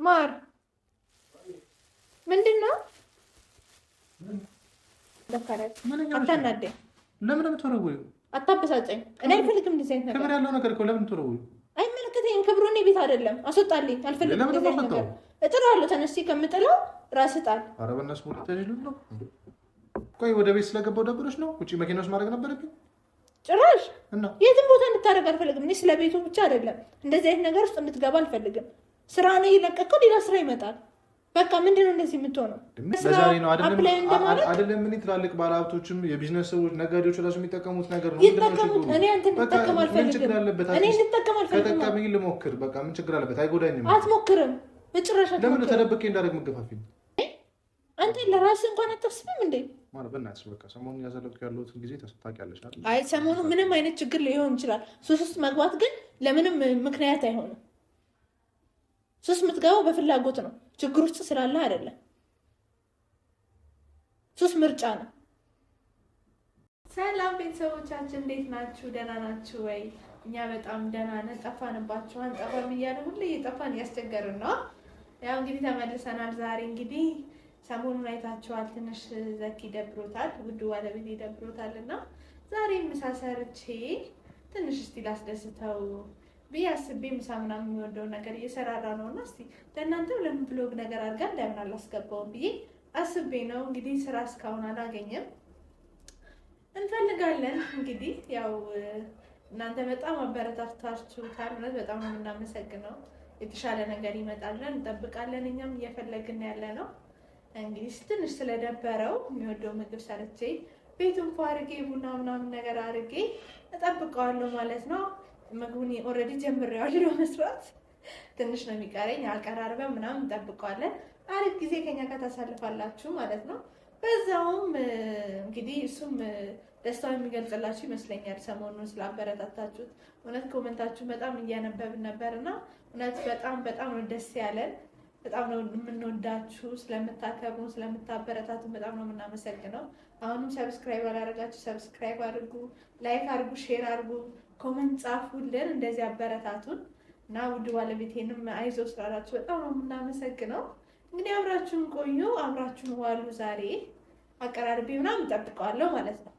ማር ምንድን ነው? አታናደኝ። ለምን የምትወረውሪው? አታበሳጨኝ። እኔ አልፈልግም እንደዚህ አይነት ነገር። ክብር ያለው ነገር እኮ ለምን ትወረውሪው? አይመለከተኝም። ክብሩ እኔ ቤት አይደለም። አስወጣልኝ። አልፈልግም እንደዚህ አይነት ነገር። እጥለዋለሁ። ተነስቼ ከምጥለው ራስህ ጣል። ኧረ በእናትሽ ሙሉ ተጅሉት ነው። ቆይ ወደ ቤት ስለገባው ደብሮሽ ነው? ውጪ መኪና ውስጥ ማድረግ ነበረብኝ? ጭራሽ የትም ቦታ እንድታደርግ አልፈልግም። እኔ ስለ ቤቱ ብቻ አይደለም እንደዚህ አይነት ነገር ውስጥ እንድትገባ አልፈልግም። ስራ ነው የለቀቀው፣ ሌላ ስራ ይመጣል። በቃ ምንድነው እንደዚህ የምትሆነው? ለዛሬ ነው አይደለም? ምን ትላልቅ ባለሀብቶችም የቢዝነስ ሰዎች ነጋዴዎች ራሱ የሚጠቀሙት ነገር ነው። ይጠቀሙት። እኔ አንተ እንድትጠቀም አልፈልግም። እኔ እንድትጠቀም አልፈልግም። ተጠቀመኝ፣ ልሞክር። በቃ ምን ችግር አለበት? አይጎዳኝም። አትሞክርም በጭራሽ። ለምን ተደብቄ እንዳደረግ መገፋፊኝ? አንተ ለራስህ እንኳን አታስብም እንዴ? ማለት በእናትሽ በቃ ሰሞኑን ያዘለብኩ ያለሁትን ጊዜ ታውቂያለሽ አይደል? አይ ሰሞኑ ምንም አይነት ችግር ሊሆን ይችላል። ሱስ ውስጥ መግባት ግን ለምንም ምክንያት አይሆንም። ሱስ የምትገባው በፍላጎት ነው፣ ችግር ውስጥ ስላለ አይደለም። ሱስ ምርጫ ነው። ሰላም ቤተሰቦቻችን እንዴት ናችሁ? ደህና ናችሁ ወይ? እኛ በጣም ደህና ነን። ጠፋንባችሁ። አንጠፋም እያለ ሁሌ እየጠፋን እያስቸገርን ነው። ያው እንግዲህ ተመልሰናል። ዛሬ እንግዲህ ሰሞኑን አይታችኋል። ትንሽ ዘኪ ደብሮታል፣ ውዱ ባለቤት ይደብሮታል እና ዛሬ ምሳ ሰርቼ ትንሽ እስቲ ላስደስተው ብዬ አስቤ ምሳ ምናምን የሚወደውን ነገር እየሰራራ ነው እና እስቲ ለእናንተም ለምን ብሎግ ነገር አድርጋ እንዳይሆን አላስገባውም ብዬ አስቤ ነው። እንግዲህ ስራ እስካሁን አላገኘም፣ እንፈልጋለን። እንግዲህ ያው እናንተ በጣም አበረታታችሁታል፣ እውነት በጣም ነው የምናመሰግነው። የተሻለ ነገር ይመጣለን እንጠብቃለን። እኛም እየፈለግን ያለ ነው። እንግዲህ ትንሽ ስለደበረው የሚወደው ምግብ ሰርቼ ቤቱን ፏ አድርጌ ቡና ምናምን ነገር አድርጌ እጠብቀዋለሁ ማለት ነው። ምግቡን ኦልሬዲ ጀምሬዋለሁ መስራት፣ ትንሽ ነው የሚቀረኝ። አቀራርበን ምናምን እንጠብቀዋለን። አሪፍ ጊዜ ከኛ ጋር ታሳልፋላችሁ ማለት ነው። በዛውም እንግዲህ እሱም ደስታው የሚገልጽላችሁ ይመስለኛል። ሰሞኑን ስላበረታታችሁት እውነት ኮመንታችሁ በጣም እያነበብን ነበር እና እውነት በጣም ነው ደስ ያለን። በጣም ነው የምንወዳችሁ። ስለምታከብሩ ስለምታበረታቱ በጣም ነው የምናመሰግነው። አሁንም ሰብስክራይብ አላደረጋችሁ ሰብስክራይብ አድርጉ፣ ላይክ አድርጉ፣ ሼር አድርጉ፣ ኮመንት ጻፉልን። እንደዚህ አበረታቱን እና ውድ ባለቤቴንም አይዞ ስላላችሁ በጣም ነው የምናመሰግነው። እንግዲህ አብራችሁን ቆዩ፣ አብራችሁን ዋሉ። ዛሬ አቀራርቤ ምናምን እንጠብቀዋለሁ ማለት ነው።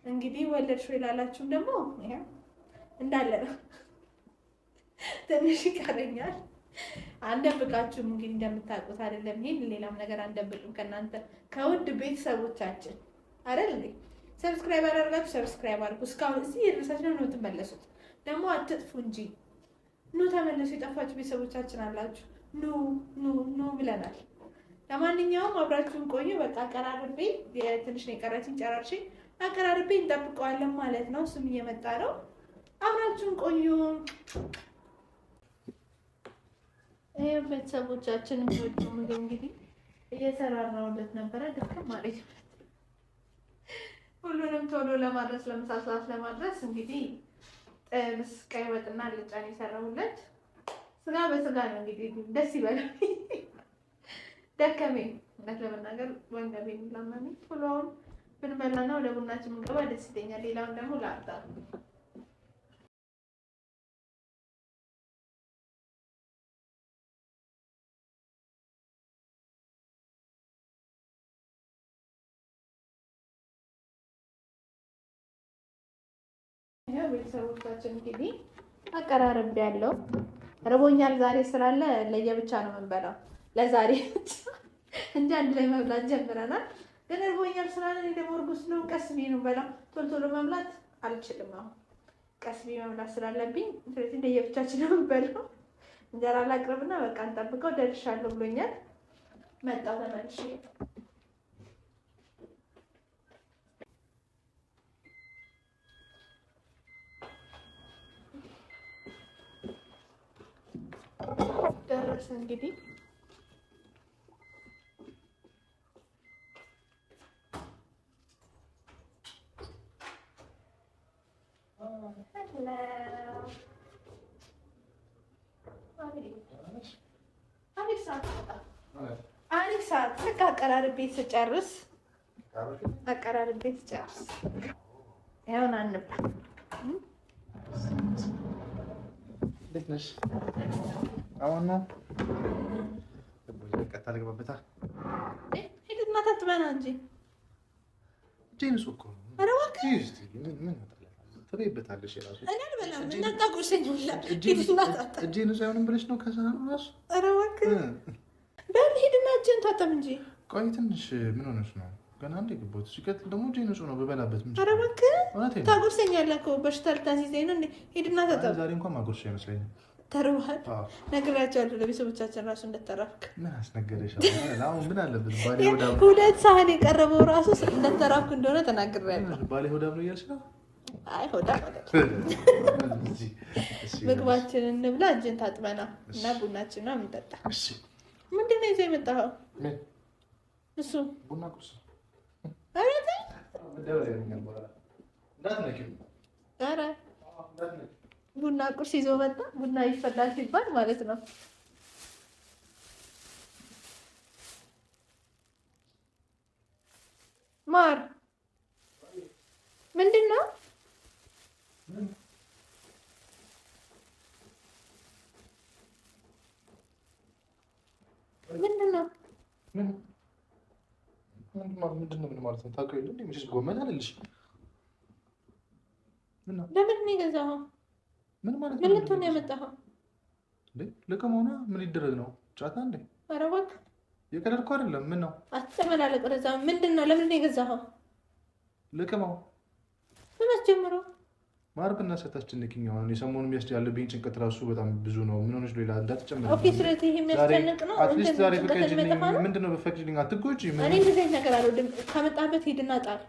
እንግዲህ ወለድሽ ወይ ላላችሁም ደግሞ እንዳለ ነው፣ ትንሽ ይቀረኛል። አንደብቃችሁም እንግዲህ እንደምታውቁት አይደለም። ይሄን ሌላም ነገር አንደብቅም ከእናንተ ከውድ ቤተሰቦቻችን አይደል እንዴ? ሰብስክራይብ አላደርጋችሁ ሰብስክራይብ አድርጉ። እስካሁን እዚህ የደረሳችሁ ነው የምትመለሱት። ደግሞ አትጥፉ እንጂ ኑ ተመለሱ። የጠፋችሁ ቤተሰቦቻችን አላችሁ። ኑ ብለናል። ለማንኛውም አብራችሁን ቆዩ። በቃ አቀራርቤ ትንሽ ነው የቀረችኝ፣ ጨራርሼ አቀራርቤ እንጠብቀዋለን ማለት ነው። እሱም እየመጣ ነው። አብራችሁን ቆዩ። ቤተሰቦቻችን የሚወዱ ምግብ እንግዲህ እየሰራራሁለት ነበረ። ደከም ማለት ሁሉንም ቶሎ ለማድረስ ለምሳ ሰዓት ለማድረስ እንግዲህ ጥብስ፣ ቀይ ወጥና አልጫን የሰራሁለት። ስጋ በስጋ ነው እንግዲህ ደስ ይበላል። ደከመኝ እውነት ለመናገር ወንገቤን ላመመኝ። ቶሎውን ብንበላና ወደ ቡናችን ምንገባ ደስ ይለኛል። ሌላውን ደግሞ ላጣ ቤተሰቦቻችን እንግዲህ አቀራረብ ያለው ርቦኛል ዛሬ ስላለ ለየብቻ ነው የምንበላው። ለዛሬ እንጂ አንድ ላይ መብላት ጀምረናል። ግን ርቦኛል ስላለ እኔ ደግሞ እርጉዝ ነው፣ ቀስ ብዬ ነው የምበላው። ቶሎ መብላት አልችልም። አሁን ቀስ ብዬ መብላት ስላለብኝ ስለዚህ ለየብቻችን ነው የምንበላው። እንጀራ ላቅርብና በቃ እንጠብቀው። ደርሻለሁ ብሎኛል። መጣሁ ተመልሼ ደረሰ እንግዲህ አሪፍ ሰዓት ልክ አቀራርቤ ስጨርስ ይኸውና እንብላ። እንዴት ነሽ? አሁን ነው ቀጥታ ልግባበታ። ሂድና ታጥበና እንጂ ጄንስ እኮ ኧረ እባክህ ምን ትበይበታለሽ? የራሱ እኔ አልበላም። እናታቁርሰኝ ሁላ እጄን ሳይሆንም ብለሽ ነው ከዛ ራሱ። ኧረ እባክህ በል ሂድና እጅን ታጠብ እንጂ። ቆይ ትንሽ ምን ሆነሽ ነው? ገና አንዴ ገባሁት። ሲቀጥል ደግሞ ጄንስ ነው በበላበት ምን? ኧረ እባክህ ታጉርሰኛለህ እኮ በሽታ ልታስይዘኝ ነው እንዴ? ሂድና ታጠብ። ዛሬ እንኳን ማጉርሻ አይመስለኝም። ተርበሃል? ነግራቸዋለሁ ለቤተሰቦቻችን ራሱ እንደተራብክ። ምን አስነገረሽ? አሁን ምን አለበት? ባሌ ሆዳም 2 ሳህን የቀረበው ራሱ እንደተራብክ እንደሆነ ተናግሬያለሁ። ባሌ ሆዳም ነው እያልሽ ነው? አይ ሆዳም ምግባችንን እንብላ፣ እጅን ታጥበና እና ቡናችን ነው የምንጠጣ። ምንድን ነው ይዘህ የመጣኸው? እሱ ቡና ቁርስ። ኧረ ቡና ቁርስ ይዞ መጣ። ቡና ይፈላል ሲባል ማለት ነው። ማር ምንድን ነው? ምንድን ነው? ምን ማለት ነው? ታውቂው የለ እንዴ? ጎመን አለልሽ። ለምን ነው የገዛኸው? ምን ማለት ነው? ምን ልትሆን ያመጣኸው? እንዴ ለቀመውና ምን ይደረግ ነው? ጫታ እንዴ? ኧረ እባክህ የቀለድኩ አይደለም። ምን ነው አትጨመላለቅ። ወደዛ ምንድን ነው? ለምን ነው የገዛኸው? ለቀመው ምን አስጀምረው? ማር በእናትሽ አሁን የሰሞኑን የሚያስድ ያለብኝ ጭንቀት ራሱ በጣም ብዙ ነው። ምን ሆነሽ ሌላ እንዳትጨምሪ። ኦኬ ስለዚህ ይሄ የሚያስጨንቅ ነው። አትሊስት ዛሬ ፈቀጅልኝ። ምንድን ነው በፈቅጅልኝ? አትጎጂ። እኔ እንደዚህ አይነት ነገር አልወድም። ካመጣህበት ሂድና ጣል።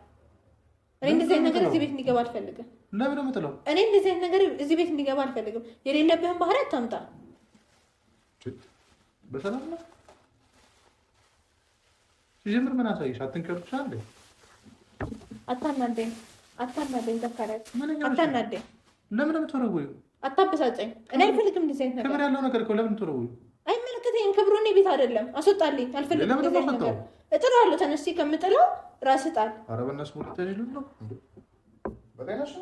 እኔ እንደዚህ አይነት ነገር እዚህ ቤት እንዲገባ አልፈልግም። ለምን ነው የምጥለው? እኔ እንደዚህ አይነት ነገር እዚህ ቤት እንዲገባ አልፈልግም። የሌለብህን ባህሪ አታምጣ። በሰላም ነው ሲጀምር ምን አሳይሽ? አትንከርኩሽ አንዴ። አታናደኝ ዘካሪያስ፣ አታናደኝ። ለምን ነው የምትወረውሪው? አታበሳጨኝ። እኔ አልፈልግም እንደዚህ አይነት ነገር። ክብር ያለው ነገር እኮ ለምን ትወረውሪው? አይመለከተኝም። ክብሩ እኔ ቤት አይደለም። አስወጣልኝ። አልፈልግም እንደዚህ አይነት ነገር። እጥላለሁ። ተነስቼ ከምጥለው ራስህ ጣል። ኧረ በእናትሽ ሙሉ ተጅሉ ነው በቃሽ።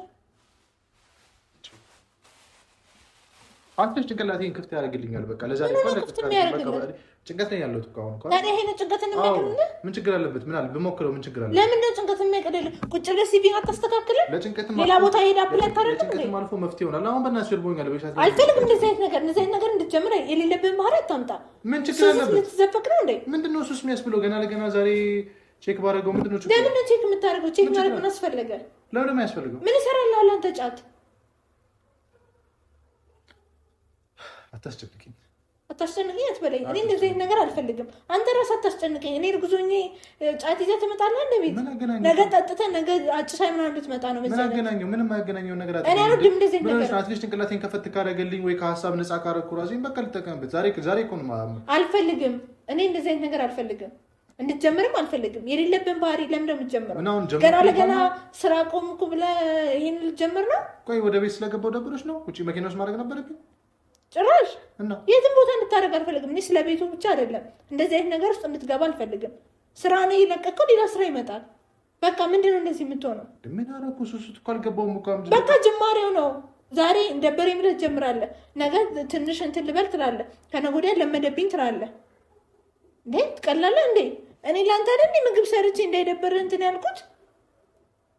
አንተሽ ጭንቅላቴን ክፍት ያደርግልኛል። በቃ ለዛሬ ጭንቀት ላይ ያለሁት እኮ አሁን እኮ ታዲያ ይሄን ጭንቀትን የሚያቀልልህ ምን ችግር አለበት? ምን አለ ብሞክረው ምን ችግር አለ? ለምን ነው ጭንቀት የሚያቀልልህ? ቁጭ ብለህ ሲቪንግ አታስተካክልም? ሌላ ቦታ ሄዳ አፕላይ አታደርግም? ለጭንቀትም አልፎ መፍትሄ ይሆናል። አሁን በእናትሽ እርቦኛል። በሻት አልፈልግም። እንደዚህ አይነት ነገር እንድትጀምር የሌለብህን ባህሪ አታምጣ። ምን ችግር አለበት? ልትዘፈቅ ነው እንዴ? ምንድነው እሱስ የሚያስብለው? ገና ለገና ዛሬ ቼክ ባደረገው ምንድነው ችግር? ለምን ነው ቼክ የምታደርገው? ቼክ ማድረግ ምን አስፈለገ? ለምን ነው ያስፈልገው? ምን ይሰራልሃል አንተ ጫት? አታስጨንቅኝ አትበለኝ። እኔ እንደዚህ አይነት ነገር አልፈልግም። አንተ ራስህ አታስጨንቀኝ። እኔ እርጉዞኜ ጫት ይዘህ ትመጣለህ እንደ ቤት ነገ ጠጥተህ ነገ አጭሳይ ምናምን እንድትመጣ ነው። ምን አገናኘው? ምንም አያገናኘው ነገር እኔ አልወድም እንደዚህ አይነት ነገር። አትሊስት ጭንቅላቴን ከፈት ካደረገልኝ ወይ ከሀሳብ ነፃ ካደረኩ ራሴን በቃ ልጠቀምበት። ዛሬ እኮ ነው አልፈልግም። እኔ እንደዚህ አይነት ነገር አልፈልግም። እንድትጀምርም አልፈልግም። የሌለብን ባህሪ ለምን ነው የምትጀምረው? ገና ለገና ስራ ቆምኩ ብለህ ይሄን ልትጀምር ነው? ቆይ ወደ ቤት ስለገባው ደብሮች ነው? ውጪ መኪና ውስጥ ማድረግ ነበረብኝ? ጭራሽ የትም ቦታ እንድታደርግ አልፈልግም። እኔ ስለ ቤቱ ብቻ አይደለም እንደዚህ አይነት ነገር ውስጥ እንድትገባ አልፈልግም። ስራ ነው የለቀቀው፣ ሌላ ስራ ይመጣል። በቃ ምንድን ነው እንደዚህ የምትሆነው? ምን አደረኩ? ሱሱት እኮ አልገባውም እኮ። በቃ ጅማሬው ነው። ዛሬ እንደበሬ ብለህ ትጀምራለህ። ነገ ትንሽ እንትን ልበል ትላለህ። ከነገ ወዲያ ለመደብኝ ትላለህ። እንዴ ትቀላለህ እንዴ? እኔ ለአንተ አይደል ምግብ ሰርቼ እንዳይደበርህ እንትን ያልኩት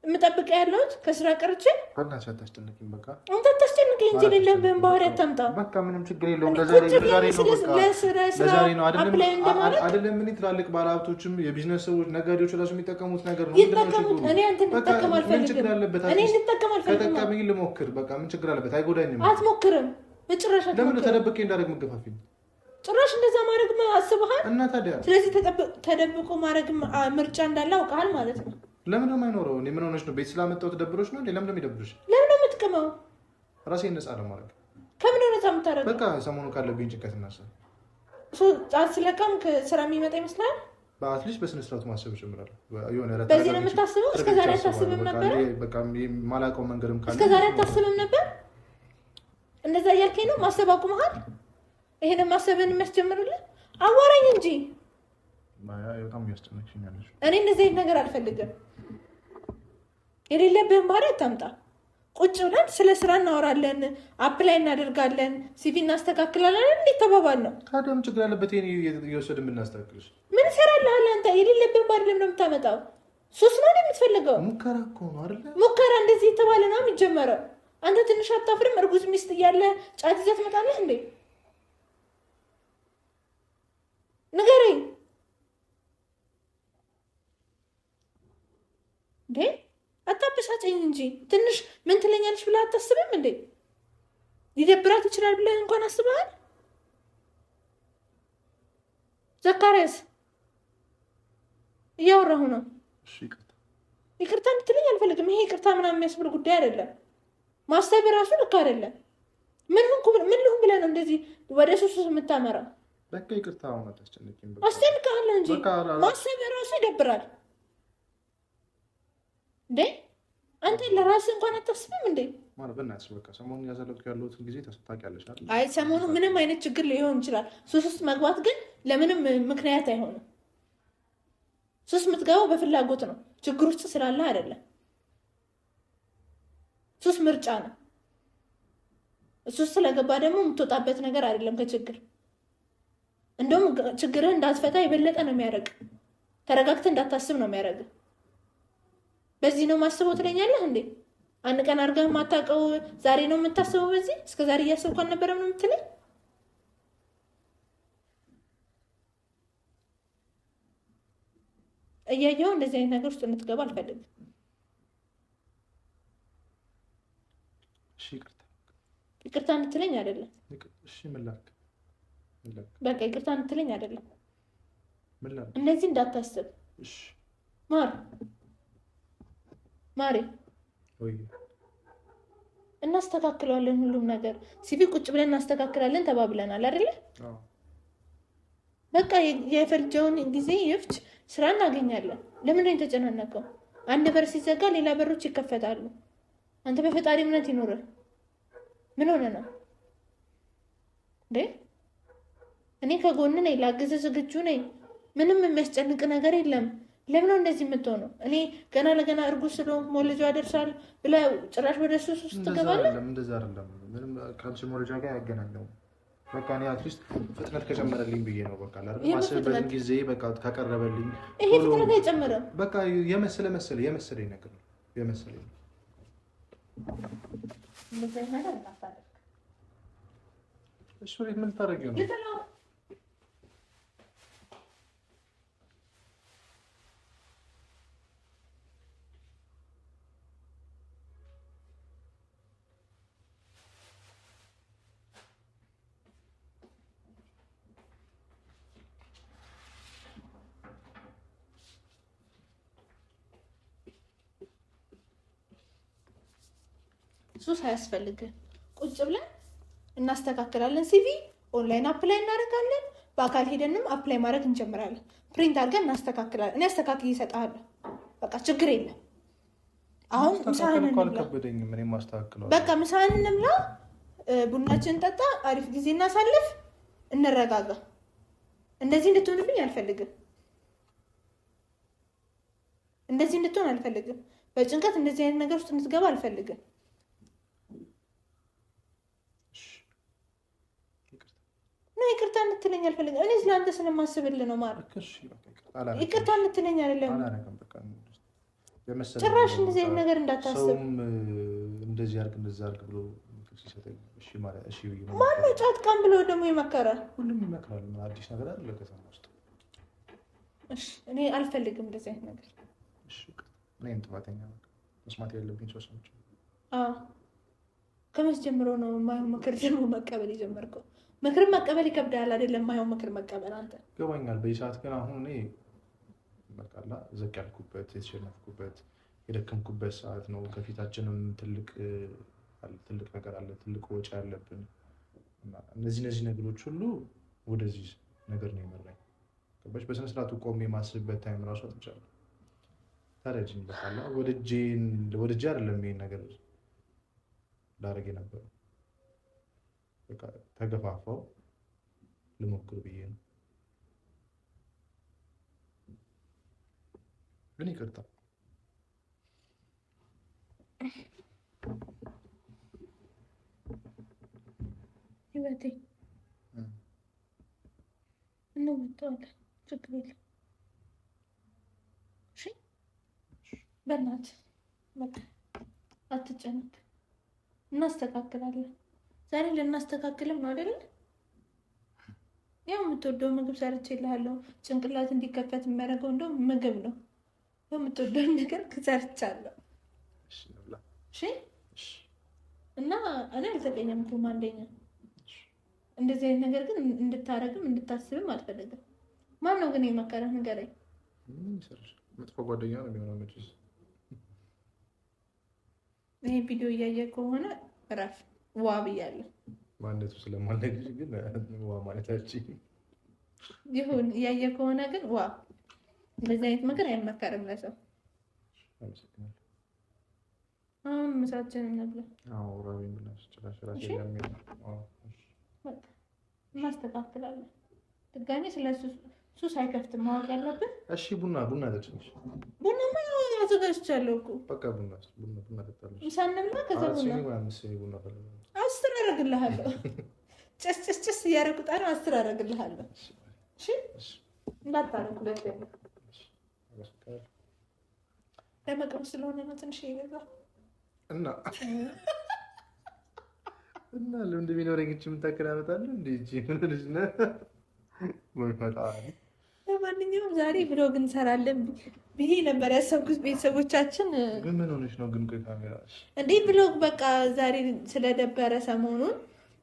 የምጠብቅ ያለሁት ከስራ ቀርቼ። በእናትሽ አታስጨንቂኝ። በቃ አንተ አታስጨንቀኝ እንጂ የሌለብህን ባህሪ አታምጣ። በቃ ምንም ችግር የለውም። ለዛሬ ነው አይደለም። ምን ትላልቅ ባለሀብቶችም የቢዝነስ ሰዎች ነጋዴዎች ራሱ የሚጠቀሙት ነገር ነው። ይጠቀሙት። እኔ አንተ እንድጠቀም አልፈልግም። ከጠቀመኝ ልሞክር። በቃ ምን ችግር አለበት? አይጎዳኝም። አትሞክርም በጭራሽ። ለምን ተደብቄ እንዳደረግ መገፋፊኝ? ጭራሽ እንደዛ ማድረግ አስበሃል? እና ታዲያ ስለዚህ ተደብቆ ማድረግ ምርጫ እንዳለ አውቀሃል ማለት ነው። ለምን ነው የማይኖረው? እኔ ምን ሆነሽ ነው? ቤት ስላመጣሁት ደብሮች ነው? ለምን ነው የሚደብሩሽ? ለምን ነው የምትቅመው? ራሴን ነፃ ለማድረግ። ከምን ነፃ የምታደርገው? በቃ ሰሞኑ ካለብኝ ጭንቀት እና ጫት ስለቃም ስራ የሚመጣ ይመስላል። በአትሊስት በስነ ስርዓቱ ማሰብ ጀምራለሁ። በዚህ ነው የምታስበው? እስከዛሬ አታስብም ነበር? በቃ የማላውቀው መንገድም ካለ እስከዛሬ አታስብም ነበር? እንደዛ እያልከኝ ነው? ማሰብ አቁመሃል? ይሄንን ማሰብን የሚያስጀምርልህ አዋራኝ እንጂ በጣም እያስጨነቅሽኛለሽ። እኔ እንደዚህ አይነት ነገር አልፈልግም። የሌለብህን ባህሪ አታምጣ። ቁጭ ብለን ስለ ስራ እናወራለን፣ አፕላይ እናደርጋለን፣ ሲቪ እናስተካክላለን። እንዴት ተባባል ነው? ታዲያም ችግር ያለበት ይሄን እየወሰድን ብናስተካክልሽ ምን ይሰራልሃል አንተ? የሌለብን ባድለም ነው የምታመጣው። ሶስት ነው የምትፈልገው? ሙከራ እኮ ነው አይደለ? ሙከራ እንደዚህ የተባለ ነው የሚጀመረው። አንተ ትንሽ አታፍርም? እርጉዝ ሚስት እያለ ጫት ይዘህ ትመጣለህ እንዴ? ንገረኝ እንዴ! አታበሳጨኝ እንጂ ትንሽ ምን ትለኛለች ብለህ አታስብም እንዴ? ሊደብራት ይችላል ብለህ እንኳን አስበሃል? ዘካርያስ እያወራሁ ነው። ይቅርታ እንድትለኝ አልፈልግም። ይሄ ይቅርታ ምናምን የሚያስብል ጉዳይ አይደለም። ማሰብ ራሱ ልክ አይደለም። ምን ልሁን ብለህ ነው እንደዚህ ወደ ሱስ የምታመራ? በቃ ይቅርታ አሁን አታስጨንቂኝ። አስጨንቅሃለሁ እንጂ ማሰብ ራሱ ይደብራል እንዴ? አንተ ለራስህ እንኳን አታስብም እንዴ? ማለት በእናትሽ በቃ ሰሞኑን ያሳለፍኩት ያለሁትን ጊዜ ታውቂያለሽ አይደል? አይ ሰሞኑ ምንም አይነት ችግር ሊሆን ይችላል። ሱስ ውስጥ መግባት ግን ለምንም ምክንያት አይሆንም። ሱስ የምትገባው በፍላጎት ነው፣ ችግር ውስጥ ስላለህ አይደለም። ሱስ ምርጫ ነው። ሱስ ስለገባ ደግሞ የምትወጣበት ነገር አይደለም ከችግር። እንደውም ችግርህን እንዳትፈታ የበለጠ ነው የሚያደርግ። ተረጋግተህ እንዳታስብ ነው የሚያደርግ። በዚህ ነው ማስበው ትለኛለህ እንዴ? አንድ ቀን አድርገህ የማታውቀው ዛሬ ነው የምታስበው። በዚህ እስከ ዛሬ እያሰብኩ አልነበረም ነው የምትለኝ? እያየኸው እንደዚህ አይነት ነገር ውስጥ እንድትገባ አልፈልግም። ይቅርታ እንድትለኝ አይደለም። በቃ ይቅርታ እንድትለኝ አይደለም። እንደዚህ እንዳታስብ ማሪ። እናስተካክለዋለን ሁሉም ነገር። ሲቪ ቁጭ ብለን እናስተካክላለን ተባብለናል አይደለ? በቃ የፈጀውን ጊዜ ይፍጅ፣ ስራ እናገኛለን። ለምን ነው የተጨናነቀው? አንድ በር ሲዘጋ ሌላ በሮች ይከፈታሉ። አንተ በፈጣሪ እምነት ይኖርህ። ምን ሆነ ነው እንዴ? እኔ ከጎን ነኝ፣ ላግዝ ዝግጁ ነኝ። ምንም የሚያስጨንቅ ነገር የለም። ለምን ነው እንደዚህ የምትሆነው? እኔ ገና ለገና እርጉዝ ስለሆንኩ መውለጃ ያደርሳል ብለህ ጭራሽ ወደ ሱስ ውስጥ ትገባለህ? እንደዛ አይደለም። ምንም ከአንቺ መውለጃ ጋር ያገናኘው በቃ እኔ አትሊስት ፍጥነት ከጨመረልኝ ብዬ ነው። በቃ አይደል ማሰብበትን ጊዜ በቃ ካቀረበልኝ ይሄ ፍጥነት አይጨምርም። በቃ የመሰለኝ ነገር ነው የመሰለኝ። እሱ ምን ታደርጊው ነው? ሱስ አያስፈልግም። ቁጭ ብለን እናስተካክላለን። ሲቪ ኦንላይን አፕላይ እናደርጋለን። በአካል ሄደንም አፕላይ ማድረግ እንጀምራለን። ፕሪንት አድርገን እናስተካክላለን። እኔ አስተካክል እሰጥሃለሁ። በቃ ችግር የለም። አሁን ምሳህን እንብላ። በቃ ምሳህን እንብላ፣ ቡናችን እንጠጣ፣ አሪፍ ጊዜ እናሳልፍ፣ እንረጋጋ። እንደዚህ እንድትሆንብኝ አልፈልግም። እንደዚህ እንድትሆን አልፈልግም። በጭንቀት እንደዚህ አይነት ነገር ውስጥ እንድትገባ አልፈልግም። ይቅርታ እንድትለኝ አልፈልግም። እኔ ስለአንተ ስለማስብልህ ነው ማለት። ይቅርታ እንድትለኝ አይደለም። ጭራሽ እንደዚህ አይነት ነገር እንዳታስብ። እንደዚህ አድርግ እንደዛ አድርግ ብሎ ሲሰጠኝ እሺ ማለት እሺ ብዬ ነው። ማነው ጫት ቃም ብሎ ደግሞ ይመከረ? ሁሉም ይመክራል። አዲስ ነገር አይደለ ከተማ ውስጥ። እሺ እኔ አልፈልግም እንደዚህ አይነት ነገር። እሺ እኔም ጥፋተኛ መስማት ያለብኝ ሰው ሰምቼ። አዎ ከመቼ ጀምሮ ነው የማይሆን ምክር ደግሞ መቀበል የጀመርከው? ምክር መቀበል ይከብዳል አይደለም? የማይሆን ምክር መቀበል አንተ ገባኛል። በዚህ ሰዓት ግን አሁን እኔ በቃላ ዘቅ ያልኩበት የተሸነፍኩበት የደከምኩበት ሰዓት ነው። ከፊታችንም ትልቅ ነገር አለ፣ ትልቅ ወጪ ያለብን። እነዚህ ነገሮች ሁሉ ወደዚህ ነገር ነው የመራኝ። ገባሽ? በስነ ስርዓቱ ቆሜ የማስብበት ታይም ራሱ አጥቻለሁ። ታዲያ በቃላ ወደጄ አይደለም ይሄን ነገር ላደርግ የነበረው። በቃ ተገፋፋው ልሞክር ብዬ ነው። ግን ይቅርታ ህይወቴ እንወጣዋለን፣ ችግር የለም። እሺ በእናትህ በቃ አትጨነቅ፣ እናስተካክላለን። ዛሬ ልናስተካክልም ነው አይደለ? ያው የምትወደው ምግብ ሰርቼልሃለሁ። ጭንቅላት እንዲከፈት የሚያደርገው እንደው ምግብ ነው። የምትወደውን ነገር ሰርቻለሁ። እሺ እና እኔ አልተቀየምኩም። አንደኛ እንደዚህ አይነት ነገር ግን እንድታረግም እንድታስብም አልፈልግም። ማን ነው ግን የመከረህ? ንገረኝ። መጥፎ ጓደኛ ነው የሚሆነው መቼስ። ይሄ ቪዲዮ እያየ ከሆነ እረፍ። ዋ ብያለሁ። ማነቱ ስለማልነግርሽ ግን ዋ ማለታችን ይሁን። እያየ ከሆነ ግን ዋ። እንደዚህ አይነት ነገር አይመከርም ለሰው። አሁን ምሳችንን እንብላ። እናስተካክላለን። ድጋሜ ስለ ሱስ አይከፍትም ማወቅ ያለብን። እሺ ቡና ጠጭልሽ። ቡናማ አዘጋጅቻለሁ እኮ። በቃ ቡና ጠጣለሽ። ምሳ እንብላ። ከዛ ቡና 10 አደርግልሃለሁ። ጭስ እያደረጉ ጣነው። 10 አደርግልሃለሁ። እሺ እንዳታረግ። ለመቅረብ ስለሆነ ነው ትንሽ ይበዛ እና ልምድ ቢኖረኝ እቺ የምታክል አመጣለሁ እንዴ? እቺ ምን ልጅ ነህ? ለማንኛውም ዛሬ ብሎግ እንሰራለን ብዬ ነበር ያሰብኩት። ቤተሰቦቻችን ግን ምን ሆነሽ ነው ግን? ቆይ ካሜራ እንዴ ብሎግ በቃ ዛሬ ስለደበረ ሰሞኑን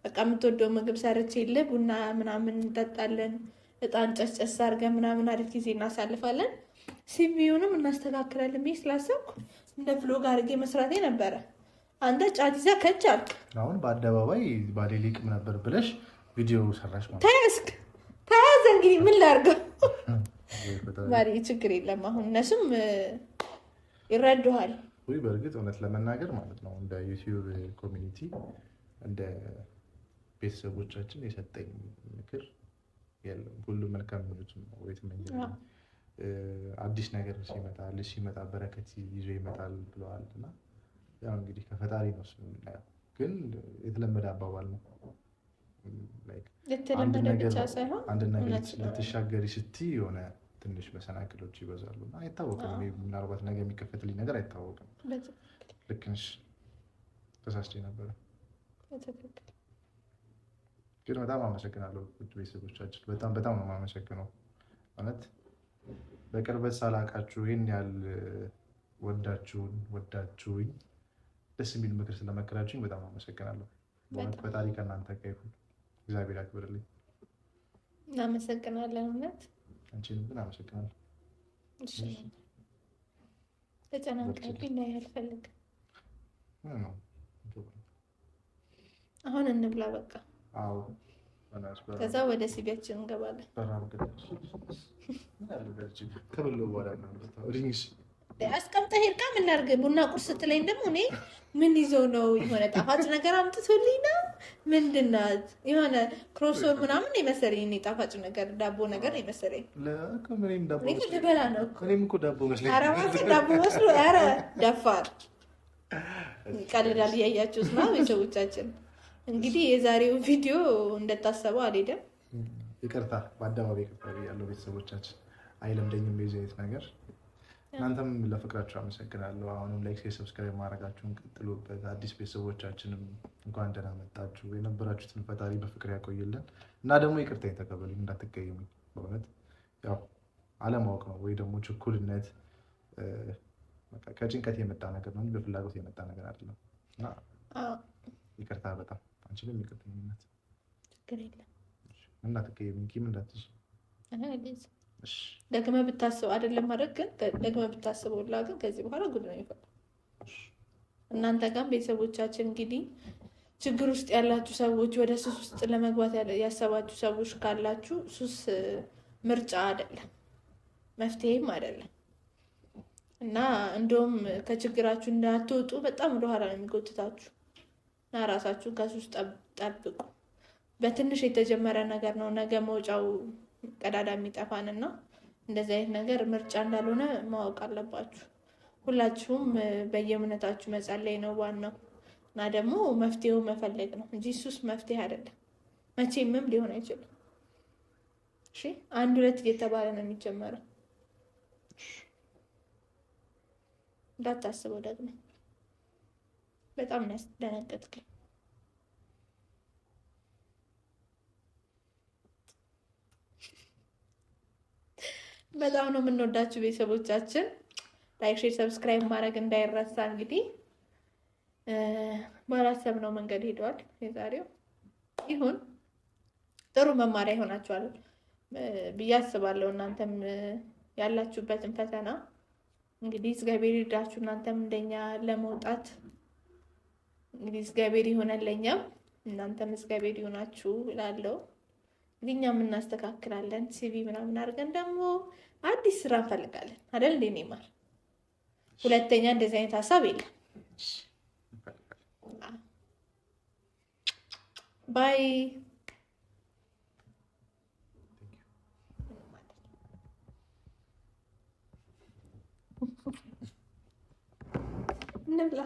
በቃ የምትወደው ምግብ ሰርቼልህ ቡና ምናምን እንጠጣለን፣ እጣን ጨስጨስ አድርገን ምናምን አሪፍ ጊዜ እናሳልፋለን፣ ሲቪዩንም እናስተካክላለን ብዬ ስላሰብኩ እንደ ብሎግ አድርጌ መስራቴ ነበረ። አንተ ጫት ይዘህ ከች አልክ። አሁን በአደባባይ ባሌሊቅም ነበር ብለሽ ቪዲዮ ሰራሽ ማለት ተያዘ። እንግዲህ ምን ላድርገው? ማሪ ችግር የለም። አሁን እነሱም ይረዱሃል። ወይ በእርግጥ እውነት ለመናገር ማለት ነው እንደ ዩቲዩብ ኮሚኒቲ እንደ ቤተሰቦቻችን የሰጠኝ ምክር የለም። ሁሉም መልካም ምኞቱን ነው ወይ ትመኛለህ። አዲስ ነገር ሲመጣ ልጅ ሲመጣ በረከት ይዞ ይመጣል ብለዋል እና ያው እንግዲህ ከፈጣሪ ነው እሱ የምናየው። ግን የተለመደ አባባል ነው። አንድ ነገር ልትሻገሪ ስትይ የሆነ ትንሽ መሰናክሎች ይበዛሉ እና አይታወቅም። ምናልባት ነገ የሚከፈትልኝ ነገር አይታወቅም። ልክ ነሽ። ተሳስቼ ነበረ። ግን በጣም አመሰግናለሁ ቤተሰቦቻችን። በጣም ነው የማመሰግነው እውነት በቅርበት ሳላውቃችሁ ይህን ያህል ወዳችሁኝ ደስ የሚል ምክር ስለመከራችሁኝ በጣም አመሰግናለሁ። በእውነት ፈጣሪ ከእናንተ ጋር ይሁን። እግዚአብሔር ያክብርልኝ። እናመሰግናለን። እውነት አንቺንም ግን አመሰግናለሁ። ተጨናንቀብኝ ላይ አልፈልግም። አሁን እንብላ በቃ። ከዛ ወደ ሲቢያችን እንገባለን። አስቀምጠህ ሄድካ ምን ላድርግ? ቡና ቁርስ ስትለኝ ደግሞ እኔ ምን ይዘው ነው? የሆነ ጣፋጭ ነገር አምጥቶልኝ ነው? ምንድን ናት? የሆነ ክሮሶን ምናምን የመሰለኝ እኔ ጣፋጭ ነገር ዳቦ ነገር የመሰለኝ ልበላ ነው። ዳቦ መስሎ ኧረ ደፋር ይቀልዳል። እያያችሁት ነው ቤተሰቦቻችን። እንግዲህ የዛሬው ቪዲዮ እንደታሰበው አልሄደም። ይቅርታ፣ በአደባባይ ይቅርታ ብያለሁ ቤተሰቦቻችን። አይለምደኝም የዚህ አይነት ነገር። እናንተም ለፍቅራችሁ አመሰግናለሁ። አሁንም ላይክ፣ ሰብስክራይብ ማድረጋችሁን ቀጥሉበት። አዲስ ቤተሰቦቻችንም እንኳን ደህና መጣችሁ። የነበራችሁትን ፈጣሪ በፍቅር ያቆይልን እና ደግሞ ይቅርታ የተቀበሉኝ እንዳትቀየሙ። በእውነት ያው አለማወቅ ነው ወይ ደግሞ ችኩልነት ከጭንቀት የመጣ ነገር ነው እንጂ በፍላጎት የመጣ ነገር አይደለም እና ይቅርታ በጣም አንቺንም ይቅርተኝነት ችግር የለም። እንዳትቀየሚ ኪም እንዳትሽ ደግመህ ብታስበው አይደለም ማለት ግን ደግመህ ብታስበው ላ ግን ከዚህ በኋላ ጉድ ነው የሚፈጠው። እናንተ ጋር ቤተሰቦቻችን እንግዲህ ችግር ውስጥ ያላችሁ ሰዎች፣ ወደ ሱስ ውስጥ ለመግባት ያሰባችሁ ሰዎች ካላችሁ ሱስ ምርጫ አይደለም መፍትሄም አይደለም እና እንደውም ከችግራችሁ እንዳትወጡ በጣም ወደኋላ ነው የሚጎትታችሁ እና ራሳችሁን ከሱስ ጠብቁ። በትንሽ የተጀመረ ነገር ነው ነገ መውጫው ቀዳዳ የሚጠፋን እና እንደዚህ አይነት ነገር ምርጫ እንዳልሆነ ማወቅ አለባችሁ። ሁላችሁም በየእምነታችሁ መጸለይ ነው ዋናው እና ደግሞ መፍትሄው መፈለግ ነው እንጂ ሱስ መፍትሄ አይደለም። መቼምም ሊሆን አይችልም። እሺ 1 2 እየተባለ ነው የሚጀመረው። እንዳታስበው ደግሞ በጣም ነው ያስደነገጥከኝ። በጣም ነው የምንወዳችሁ ቤተሰቦቻችን። ላይክ፣ ሼር፣ ሰብስክራይብ ማድረግ እንዳይረሳ። እንግዲህ ባላሰብነው መንገድ ሄደዋል። የዛሬው ይሁን ጥሩ መማሪያ ይሆናችኋል ብዬ አስባለሁ። እናንተም ያላችሁበትን ፈተና እንግዲህ እግዚአብሔር ይርዳችሁ። እናንተም እንደኛ ለመውጣት እንግዲህ እግዚአብሔር ይሆናል ለኛም፣ እናንተም እግዚአብሔር ይሆናችሁ እላለሁ። እንግዲህ እኛም እናስተካክላለን። ሲቪ ምናምን አድርገን ደግሞ አዲስ ስራ እንፈልጋለን አይደል? እንዴ ኔማር፣ ሁለተኛ እንደዚህ አይነት ሀሳብ የለም። ባይ እንብላ።